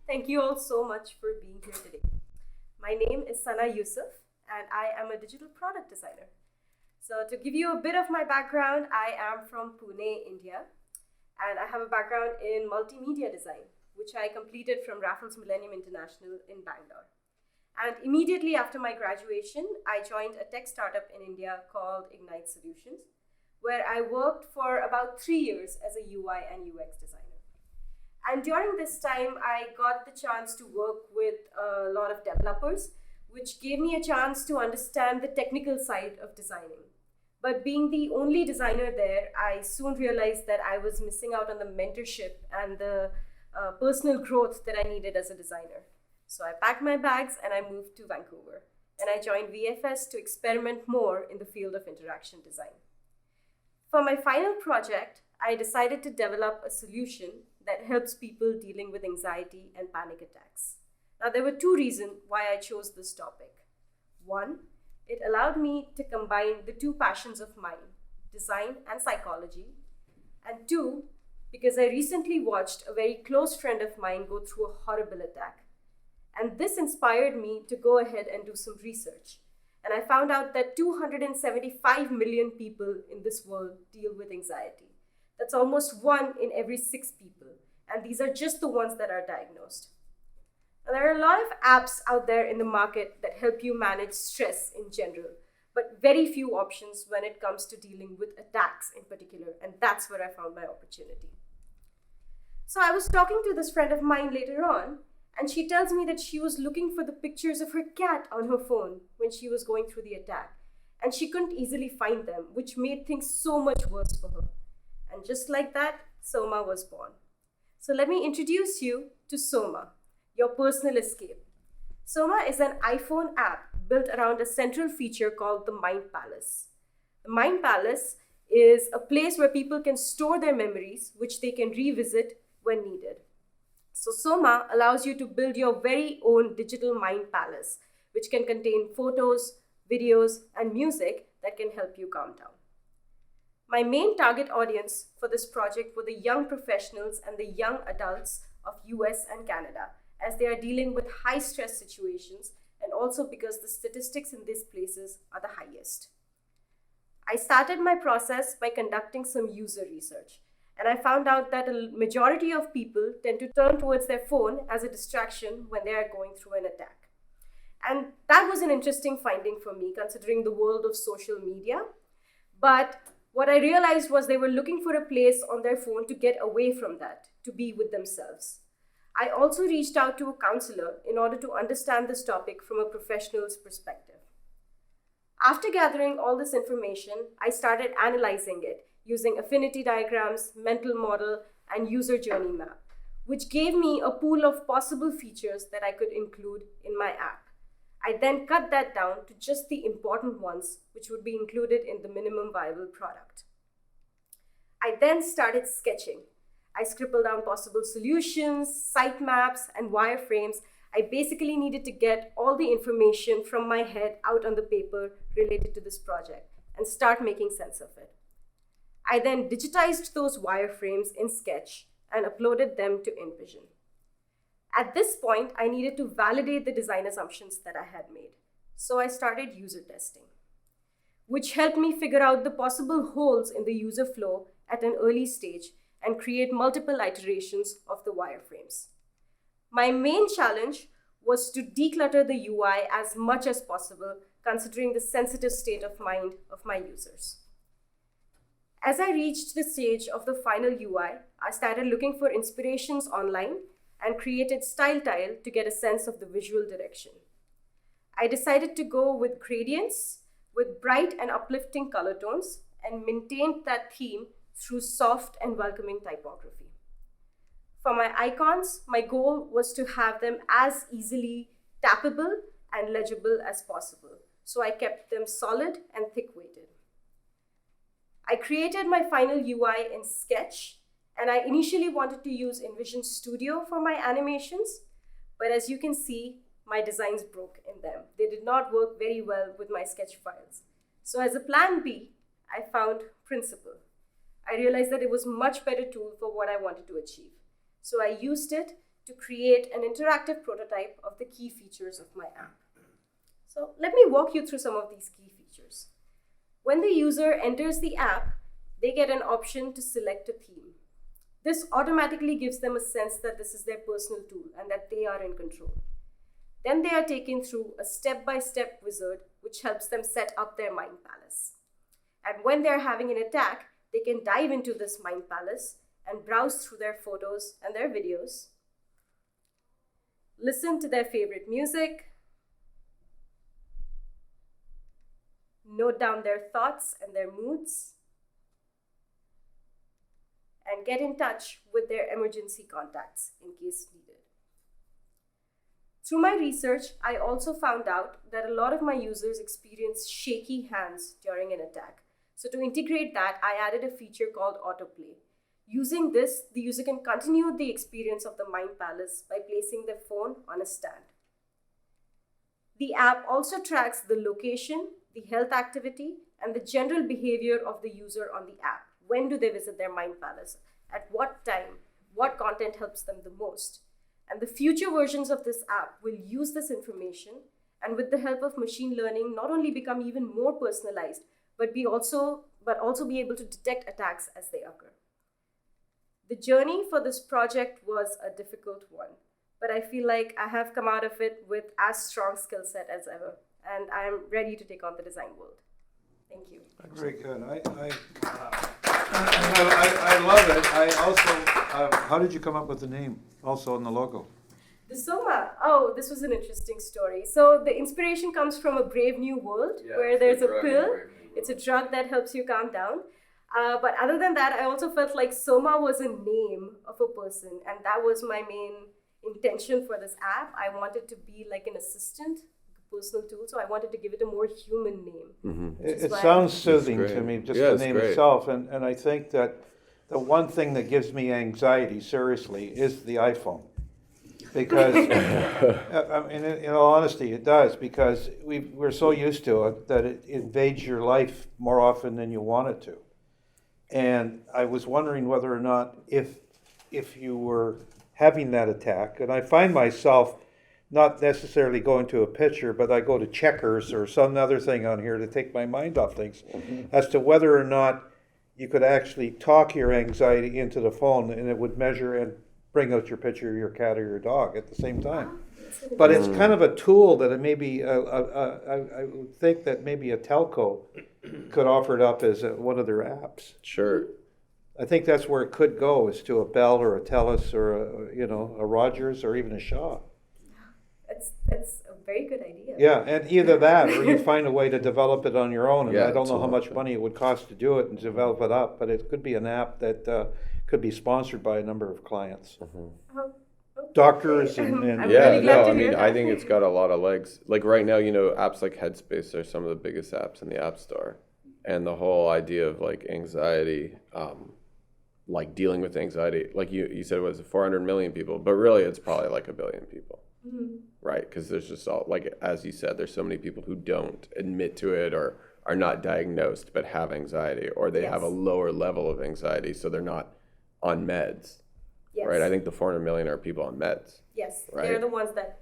Thank you all so much for being here today. My name is Sana Yusuf, and I am a digital product designer. So, to give you a bit of my background, I am from Pune, India, and I have a background in multimedia design, which I completed from Raffles Millennium International in Bangalore. And immediately after my graduation, I joined a tech startup in India called Ignite Solutions, where I worked for about 3 years as a UI and UX designer. And during this time, I got the chance to work with a lot of developers, which gave me a chance to understand the technical side of designing. But being the only designer there, I soon realized that I was missing out on the mentorship and the personal growth that I needed as a designer. So I packed my bags and I moved to Vancouver. And I joined VFS to experiment more in the field of interaction design. For my final project, I decided to develop a solution that helps people dealing with anxiety and panic attacks. Now, there were two reasons why I chose this topic. One, it allowed me to combine the two passions of mine, design and psychology. And two, because I recently watched a very close friend of mine go through a horrible attack. And this inspired me to go ahead and do some research. And I found out that 275 million people in this world deal with anxiety. That's almost 1 in every 6 people. And these are just the ones that are diagnosed. Now, there are a lot of apps out there in the market that help you manage stress in general, but very few options when it comes to dealing with attacks in particular. And that's where I found my opportunity. So I was talking to this friend of mine later on, and she tells me that she was looking for the pictures of her cat on her phone when she was going through the attack. And she couldn't easily find them, which made things so much worse for her. And just like that, Soma was born. So let me introduce you to Soma, your personal escape. Soma is an iPhone app built around a central feature called the Mind Palace. The Mind Palace is a place where people can store their memories, which they can revisit when needed. So Soma allows you to build your very own digital mind palace, which can contain photos, videos, and music that can help you calm down. My main target audience for this project were the young professionals and the young adults of US and Canada, as they are dealing with high stress situations and also because the statistics in these places are the highest. I started my process by conducting some user research. And I found out that a majority of people tend to turn towards their phone as a distraction when they are going through an attack. And that was an interesting finding for me, considering the world of social media. But what I realized was they were looking for a place on their phone to get away from that, to be with themselves. I also reached out to a counselor in order to understand this topic from a professional's perspective. After gathering all this information, I started analyzing it using affinity diagrams, mental model, and user journey map, which gave me a pool of possible features that I could include in my app. I then cut that down to just the important ones, which would be included in the minimum viable product. I then started sketching. I scribbled down possible solutions, site maps, and wireframes. I basically needed to get all the information from my head out on the paper related to this project and start making sense of it. I then digitized those wireframes in Sketch and uploaded them to InVision. At this point, I needed to validate the design assumptions that I had made. So I started user testing, which helped me figure out the possible holes in the user flow at an early stage and create multiple iterations of the wireframes. My main challenge was to declutter the UI as much as possible, considering the sensitive state of mind of my users. As I reached the stage of the final UI, I started looking for inspirations online and created Style Tile to get a sense of the visual direction. I decided to go with gradients, with bright and uplifting color tones, and maintained that theme through soft and welcoming typography. For my icons, my goal was to have them as easily tappable and legible as possible, so I kept them solid and thick-weighted. I created my final UI in Sketch, and I initially wanted to use InVision Studio for my animations, but as you can see, my designs broke in them. They did not work very well with my sketch files. So as a plan B, I found Principle. I realized that it was a much better tool for what I wanted to achieve. So I used it to create an interactive prototype of the key features of my app. So let me walk you through some of these key features. When the user enters the app, they get an option to select a theme. This automatically gives them a sense that this is their personal tool and that they are in control. Then they are taken through a step-by-step wizard which helps them set up their mind palace. And when they're having an attack, they can dive into this mind palace and browse through their photos and their videos, listen to their favorite music, note down their thoughts and their moods, and get in touch with their emergency contacts in case needed. Through my research, I also found out that a lot of my users experience shaky hands during an attack. So to integrate that, I added a feature called autoplay. Using this, the user can continue the experience of the mind palace by placing their phone on a stand. The app also tracks the location, the health activity, and the general behavior of the user on the app. When do they visit their mind palace? At what time? What content helps them the most? And the future versions of this app will use this information and with the help of machine learning, not only become even more personalized, but also be able to detect attacks as they occur. The journey for this project was a difficult one, but I feel like I have come out of it with as strong skill set as ever, and I'm ready to take on the design world. Thank you. Very good. I love it. I also, how did you come up with the name also on the logo? The Soma. Oh, this was an interesting story. So the inspiration comes from A Brave New World, where there's a pill. It's a drug that helps you calm down. But other than that, I also felt like Soma was a name of a person, and that was my main intention for this app. I wanted to be like an assistant, personal tool, so I wanted to give it a more human name. Mm-hmm. It sounds soothing to me, just the name itself, and I think that the one thing that gives me anxiety, seriously, is the iPhone. Because, I mean, in all honesty, it does, because we're so used to it that it invades your life more often than you want it to. And I was wondering whether or not if you were having that attack, and I find myself not necessarily going to a picture, but I go to Checkers or some other thing on here to take my mind off things, as to whether or not you could actually talk your anxiety into the phone and it would measure and bring out your picture of your cat or your dog at the same time. But it's kind of a tool that it maybe, I would think that maybe a telco could offer it up as one of their apps. Sure. I think that's where it could go, is to a Bell or a Telus or a Rogers or even a Shaw. That's a very good idea. Yeah, and either that or you find a way to develop it on your own. And I don't know how much money it would cost to do it and develop it up, but it could be an app that could be sponsored by a number of clients. Doctors and I think it's got a lot of legs. Like right now, apps like Headspace are some of the biggest apps in the App Store. And the whole idea of like anxiety, like dealing with anxiety, like you said, it was 400 million people, but really it's probably like 1 billion people. Mm-hmm. Right, because there's just like, as you said, there's so many people who don't admit to it or are not diagnosed but have anxiety, or they have a lower level of anxiety, so they're not on meds. Yes. Right, I think the 400 million are people on meds. Yes, right? They're the ones that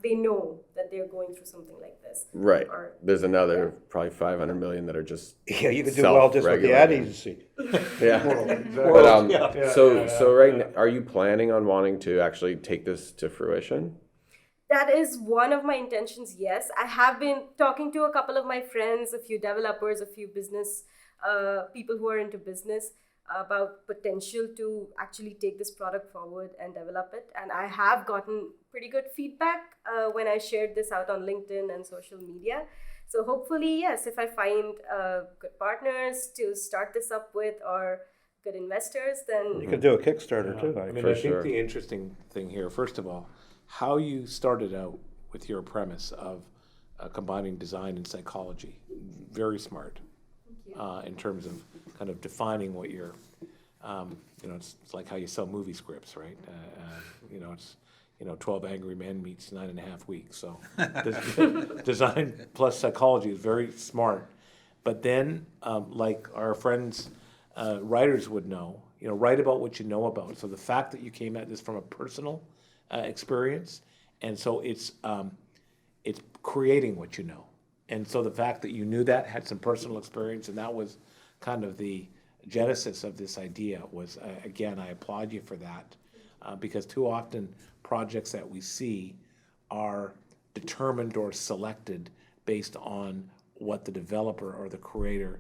they know that they're going through something like this. Right. There's another probably 500 million that are just you could do well just with the ad agency. So right now, are you planning on wanting to actually take this to fruition? That is one of my intentions, yes. I have been talking to a couple of my friends, a few developers, a few business people who are into business about potential to actually take this product forward and develop it. And I have gotten pretty good feedback when I shared this out on LinkedIn and social media. So hopefully, yes, if I find good partners to start this up with or good investors, then... You could do a Kickstarter too. I think the interesting thing here, first of all, how you started out with your premise of combining design and psychology, very smart. In terms of kind of defining what you're, it's like how you sell movie scripts, right? It's 12 Angry Men meets 9.5 Weeks. So design plus psychology is very smart. But then, like our friends, writers would know, write about what you know about. So the fact that you came at this from a personal experience, and so it's creating what you know. And so the fact that you knew that, had some personal experience, and that was kind of the genesis of this idea was, again, I applaud you for that, because too often projects that we see are determined or selected based on what the developer or the creator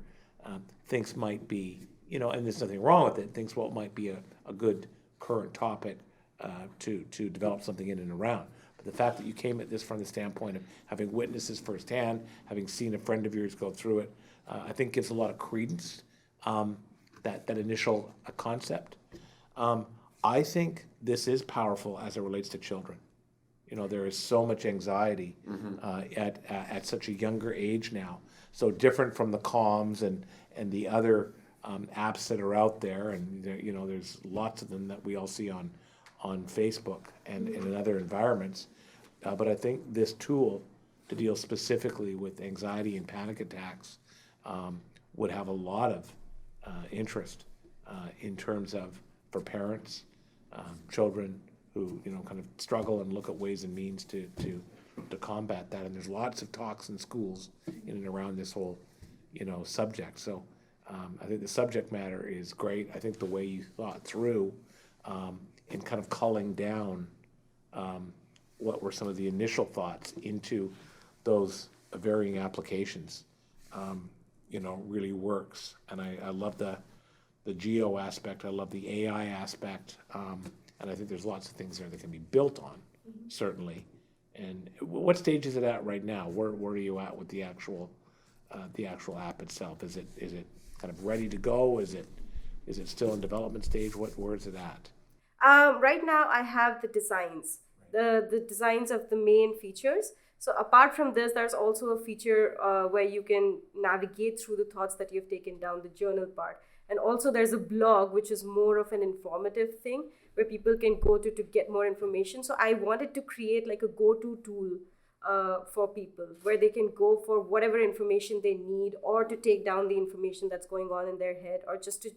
thinks might be, and there's nothing wrong with it, thinks what might be a good current topic to develop something in and around. But the fact that you came at this from the standpoint of having witnesses firsthand, having seen a friend of yours go through it, I think gives a lot of credence, that initial concept. I think this is powerful as it relates to children. There is so much anxiety at such a younger age now. So different from the comms and the other apps that are out there, and there's lots of them that we all see on Facebook and in other environments. But I think this tool to deal specifically with anxiety and panic attacks would have a lot of interest in terms of for parents, children who kind of struggle and look at ways and means to combat that. And there's lots of talks in schools in and around this whole subject. So I think the subject matter is great. I think the way you thought through in kind of culling down what were some of the initial thoughts into those varying applications really works. And I love the geo aspect. I love the AI aspect. And I think there's lots of things there that can be built on, certainly. And what stage is it at right now? Where are you at with the actual app itself? Is it kind of ready to go? Is it still in development stage? Where is it at? Right now, I have the designs, the designs of the main features. So apart from this, there's also a feature where you can navigate through the thoughts that you've taken down, the journal part. And also there's a blog, which is more of an informative thing where people can go to get more information. So I wanted to create like a go-to tool for people where they can go for whatever information they need, or to take down the information that's going on in their head, or just to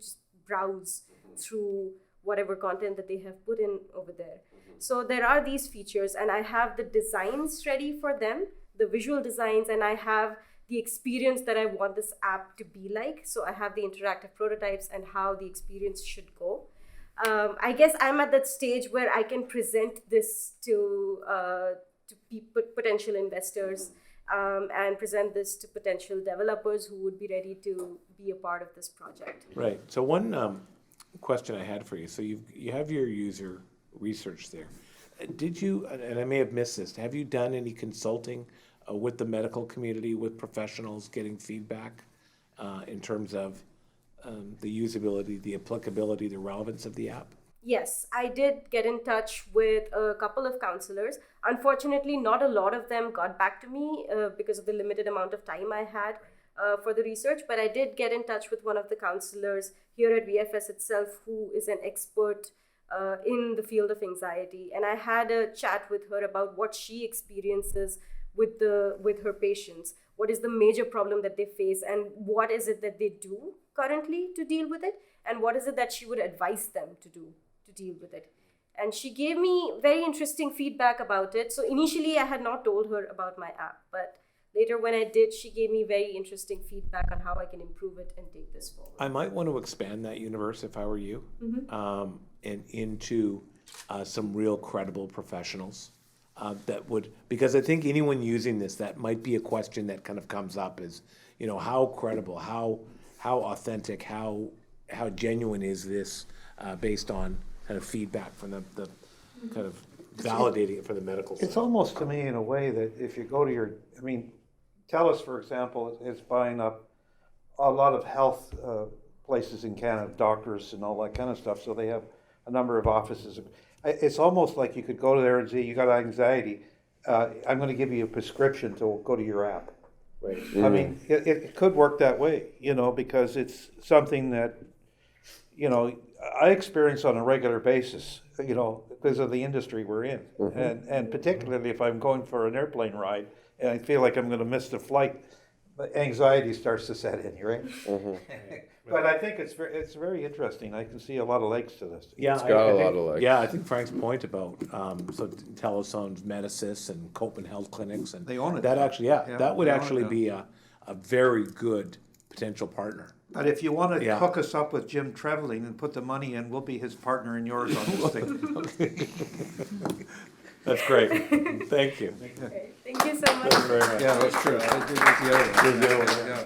browse through whatever content that they have put in over there. So there are these features, and I have the designs ready for them, the visual designs, and I have the experience that I want this app to be like. So I have the interactive prototypes and how the experience should go. I guess I'm at that stage where I can present this to potential investors and present this to potential developers who would be ready to be a part of this project. Right. So one question I had for you. So you have your user research there. Did you, and I may have missed this, have you done any consulting with the medical community, with professionals, getting feedback in terms of the usability, the applicability, the relevance of the app? Yes, I did get in touch with a couple of counselors. Unfortunately, not a lot of them got back to me because of the limited amount of time I had for the research, but I did get in touch with one of the counselors here at VFS itself, who is an expert in the field of anxiety. And I had a chat with her about what she experiences with her patients. What is the major problem that they face, and what is it that they do currently to deal with it, and what is it that she would advise them to do to deal with it. And she gave me very interesting feedback about it. So initially I had not told her about my app, but later when I did, she gave me very interesting feedback on how I can improve it and take this forward. I might want to expand that universe if I were you, and into some real credible professionals that would, because I think anyone using this, that might be a question that kind of comes up is, how credible, how authentic, how genuine is this based on kind of feedback from the kind of validating it for the medical side. It's almost to me in a way that if you go to TELUS, for example, is buying up a lot of health places in Canada, doctors and all that kind of stuff, so they have a number of offices. It's almost like you could go there and say, you got anxiety, I'm going to give you a prescription to go to your app. Right. I mean, it could work that way, because it's something that, I experience on a regular basis, because of the industry we're in. And particularly if I'm going for an airplane ride and I feel like I'm going to miss the flight, anxiety starts to set in, right? But I think it's very interesting. I can see a lot of legs to this. Yeah, It's got a think, lot of legs. Yeah, I think Frank's point about Teleson's Menasis and Copen Health Clinics and They own it that now. actually, Yeah, that would they own it actually now. be a very good potential partner. But if you want to Yeah. hook us up with Jim Trevelyan and put the money in, we'll be his partner and yours on this thing. That's great. Thank you. Okay, thank you so much. Thank you very much. Yeah, that's true. Good deal. Yeah.